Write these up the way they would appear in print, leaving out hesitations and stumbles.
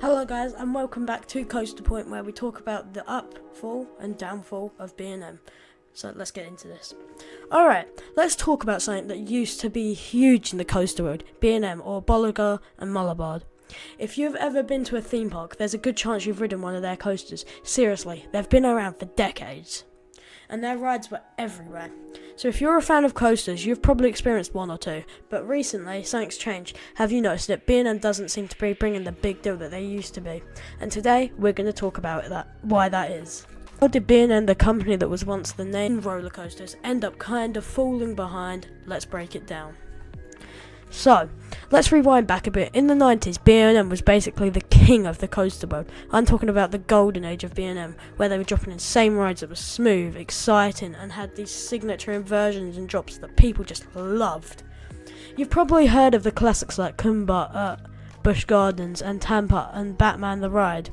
Hello guys, and welcome back to Coaster Point, where we talk about the upfall and downfall of B&M. So let's get into this. Alright, let's talk about something that used to be huge in the coaster world, B&M, or Bolliger Mabillard. If you've ever been to a theme park, there's a good chance you've ridden one of their coasters. Seriously, they've been around for decades, and their rides were everywhere. So if you're a fan of coasters, you've probably experienced one or two, but recently something's changed. Have you noticed that B&M doesn't seem to be bringing the big deal that they used to be? And today we're going to talk about why that is. How did B&M, the company that was once the name roller coasters, end up kind of falling behind? Let's break it down. So, let's rewind back a bit. In the 90s, B&M was basically the king of the coaster world. I'm talking about the golden age of B&M, where they were dropping insane rides that were smooth, exciting, and had these signature inversions and drops that people just loved. You've probably heard of the classics like Kumba at Busch Gardens and Tampa and Batman the Ride.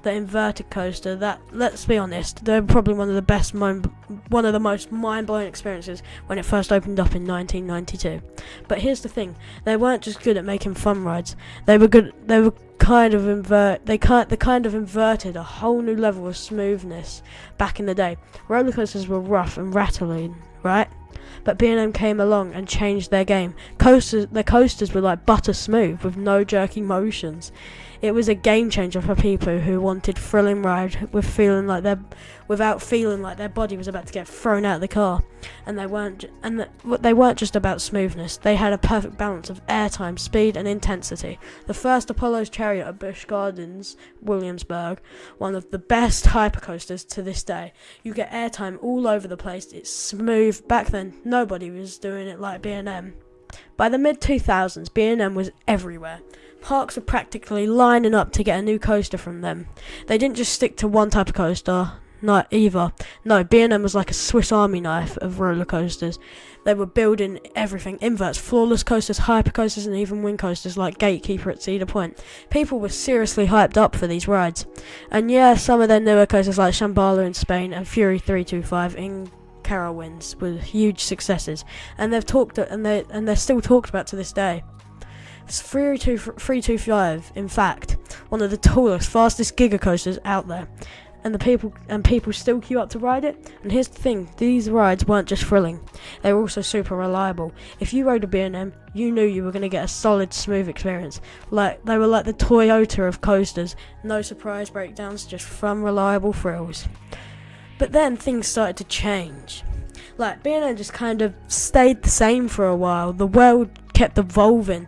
The inverted coaster that, let's be honest, they're probably one of the most mind-blowing experiences when it first opened up in 1992. But here's the thing, they weren't just good at making fun rides. They kind of inverted a whole new level of smoothness back in the day. Roller coasters were rough and rattling, right? But B&M came along and changed their game. The coasters were like butter smooth with no jerky motions. It was a game changer for people who wanted thrilling ride without feeling like their body was about to get thrown out of the car. And they weren't just about smoothness. They had a perfect balance of airtime, speed, and intensity. The first Apollo's Chariot at Busch Gardens, Williamsburg, one of the best hypercoasters to this day. You get airtime all over the place. It's smooth. Back then, nobody was doing it like B&M. By the mid-2000s, B&M was everywhere. Parks were practically lining up to get a new coaster from them. They didn't just stick to one type of coaster, not either. No, B&M was like a Swiss Army knife of roller coasters. They were building everything: inverts, floorless coasters, hypercoasters, and even wing coasters like Gatekeeper at Cedar Point. People were seriously hyped up for these rides. And yeah, some of their newer coasters like Shambhala in Spain and Fury 325 in Carowinds were huge successes, and they're still talked about to this day. 325, in fact, one of the tallest, fastest giga coasters out there, and people still queue up to ride it. And here's the thing: these rides weren't just thrilling; they were also super reliable. If you rode a B&M, you knew you were going to get a solid, smooth experience. They were like the Toyota of coasters: no surprise breakdowns, just fun, reliable thrills. But then things started to change. Like, B&M just kind of stayed the same for a while. The world kept evolving.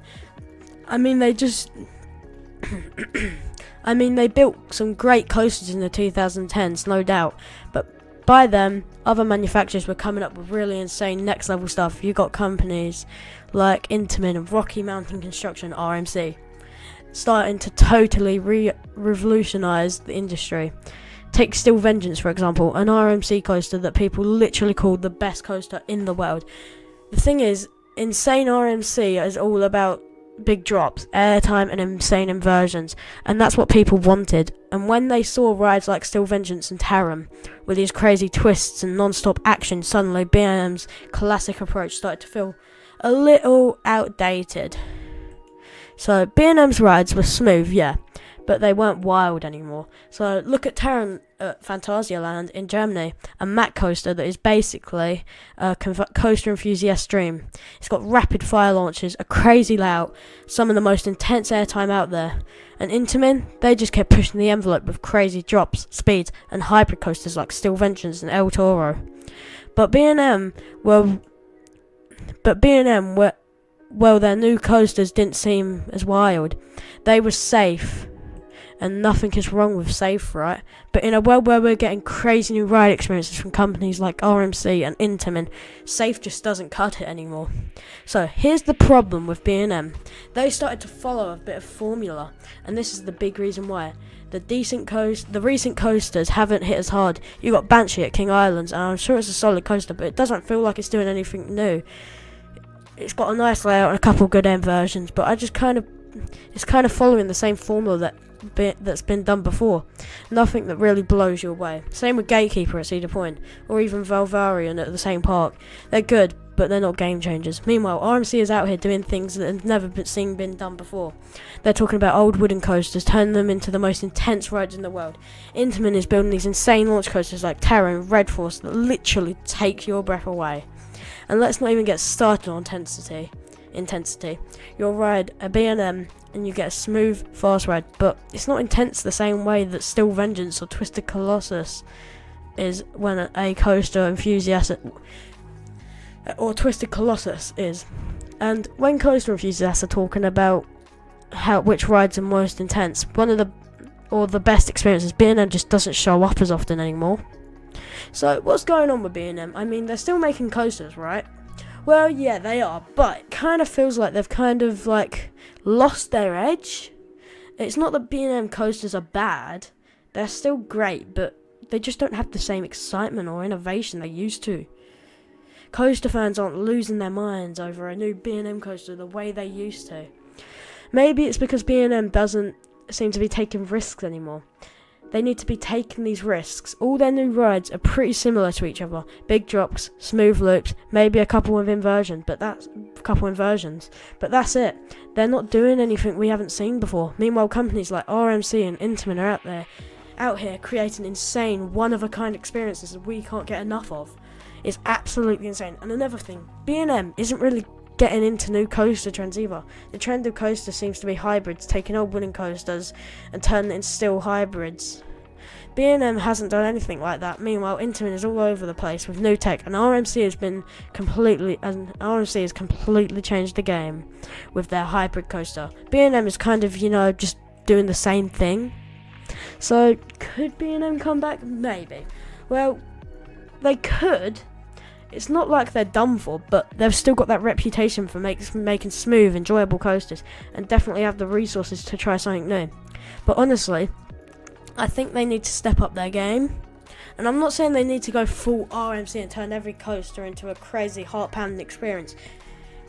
They built some great coasters in the 2010s, no doubt. But by then, other manufacturers were coming up with really insane next level stuff. You got companies like Intamin and Rocky Mountain Construction, RMC, starting to totally revolutionize the industry. Take Steel Vengeance, for example, an RMC coaster that people literally called the best coaster in the world. The thing is, insane RMC is all about big drops, airtime, and insane inversions, and that's what people wanted. And when they saw rides like Steel Vengeance and Tarim with these crazy twists and non-stop action, suddenly B&M's classic approach started to feel a little outdated. So B&M's rides were smooth, yeah, but they weren't wild anymore. So look at Tarim at Phantasialand in Germany, a Mack coaster that is basically a coaster enthusiast dream. It's got rapid fire launches, a crazy layout, some of the most intense airtime out there. And Intamin, they just kept pushing the envelope with crazy drops, speeds, and hybrid coasters like Steel Vengeance and El Toro. But B&M, their new coasters didn't seem as wild. They were safe. And nothing is wrong with safe, right? But in a world where we're getting crazy new ride experiences from companies like RMC and Intamin, safe just doesn't cut it anymore. So here's the problem with B&M. They started to follow a bit of formula, and this is the big reason why. The recent coasters haven't hit as hard. You got Banshee at King Islands, and I'm sure it's a solid coaster, but it doesn't feel like it's doing anything new. It's got a nice layout and a couple good inversions, but it's kind of following the same formula that that's been done before. Nothing that really blows you away. Same with Gatekeeper at Cedar Point, or even Valvarian at the same park. They're good, but they're not game changers. Meanwhile, RMC is out here doing things that have never been done before. They're talking about old wooden coasters, turning them into the most intense rides in the world. Intamin is building these insane launch coasters like Terra and Red Force that literally take your breath away. And let's not even get started on intensity. You'll ride a B&M and you get a smooth, fast ride, but it's not intense the same way that Steel Vengeance or Twisted Colossus is when a coaster enthusiast or Twisted Colossus is. And when coaster enthusiasts are talking about which rides are most intense, the best experiences, B&M just doesn't show up as often anymore. So what's going on with B&M? I mean, they're still making coasters, right? Well, yeah, they are, but it kind of feels like they've kind of lost their edge. It's not that B&M coasters are bad, they're still great, but they just don't have the same excitement or innovation they used to. Coaster fans aren't losing their minds over a new B&M coaster the way they used to. Maybe it's because B&M doesn't seem to be taking risks anymore. They need to be taking these risks. All their new rides are pretty similar to each other. Big drops, smooth loops, maybe a couple of inversions, but that's it. They're not doing anything we haven't seen before. Meanwhile, companies like RMC and Intamin are out here creating insane, one-of-a-kind experiences that we can't get enough of. It's absolutely insane. And another thing, B&M isn't really getting into new coaster trends either. The trend of coaster seems to be hybrids, taking old wooden coasters and turning it into still hybrids. B&M hasn't done anything like that. Meanwhile, Intamin is all over the place with new tech, and RMC has completely changed the game with their hybrid coaster. B&M is kind of, just doing the same thing. So could B&M come back? Maybe. Well, they could. It's not like they're done for, but they've still got that reputation for making smooth, enjoyable coasters, and definitely have the resources to try something new. But honestly, I think they need to step up their game. And I'm not saying they need to go full RMC and turn every coaster into a crazy, heart-pounding experience.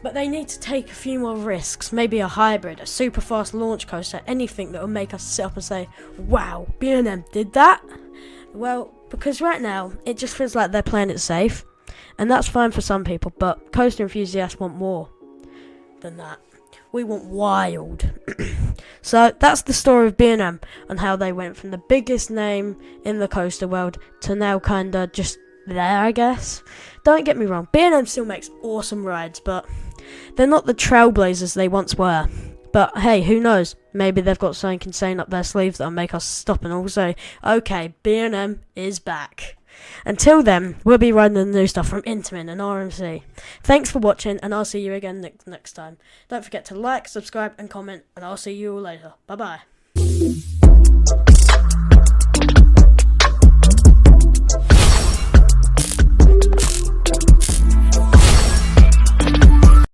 But they need to take a few more risks. Maybe a hybrid, a super fast launch coaster, anything that will make us sit up and say, wow, B&M did that? Well, because right now, it just feels like they're playing it safe. And that's fine for some people, but coaster enthusiasts want more than that. We want wild. So that's the story of B&M and how they went from the biggest name in the coaster world to now kinda just there, I guess. Don't get me wrong, B&M still makes awesome rides, but they're not the trailblazers they once were. But hey, who knows? Maybe they've got something insane up their sleeves that'll make us stop and all say, okay, B&M is back. Until then, we'll be riding the new stuff from Intamin and RMC. Thanks for watching, and I'll see you again next time. Don't forget to like, subscribe, and comment, and I'll see you all later. Bye-bye.